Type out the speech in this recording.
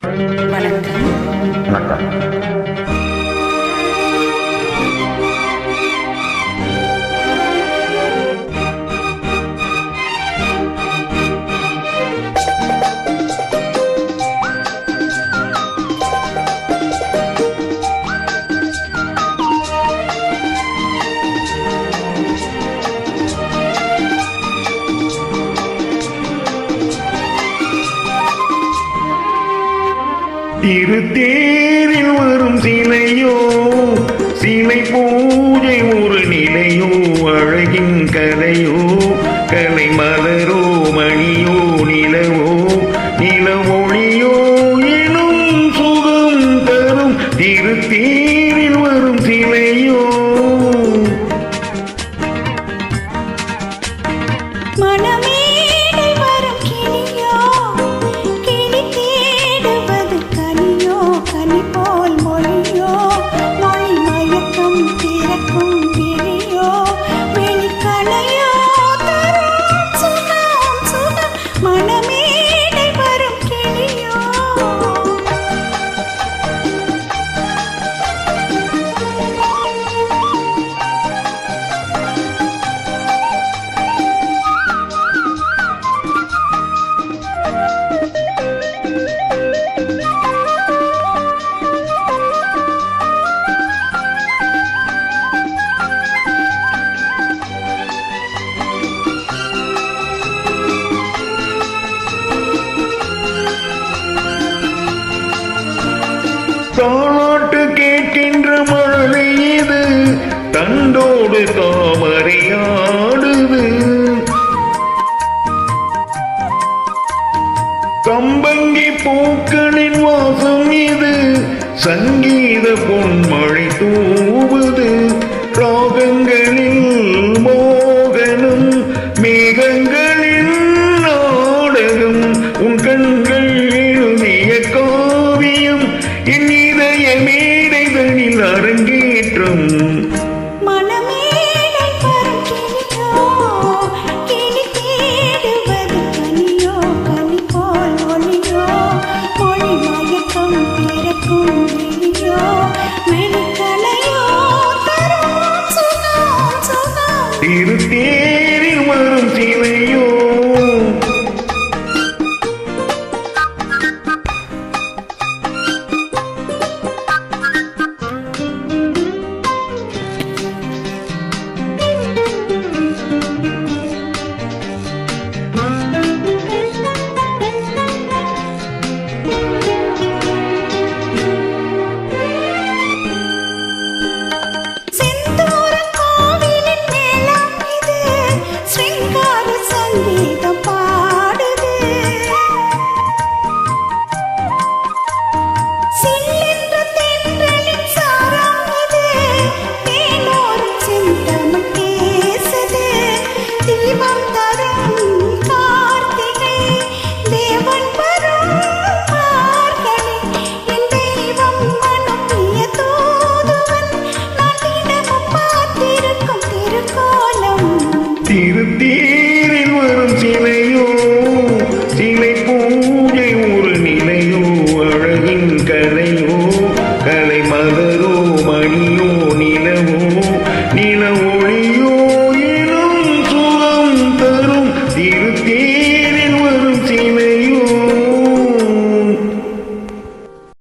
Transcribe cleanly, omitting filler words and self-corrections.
வணக்கம். வணக்கம். திருத்தேரில் வரும் சிலையோ, சிலை பூஜை ஒரு நிலையோ, அழகின் கலையோ, கலை மலரோ, மணியோ, நிலவோ, நிலவொளியோ எனும் சுகம் தரும் திருத்தேரில் வரும் சிலையோ. தாலாட்டு கேட்கின்ற மழை இது, தண்டோடு தாமரையாடுது. கம்பங்கி பூக்களின் வாசம் இது, சங்கீத பொன்மழை தூவுது. ராகங்களில் மோகனம், மேகங்களின் நாடகம், உன் கண்கள் எழுதிய காவியம், என் இதய மேடைகளில் அரங்கேற்றம். திருத்தே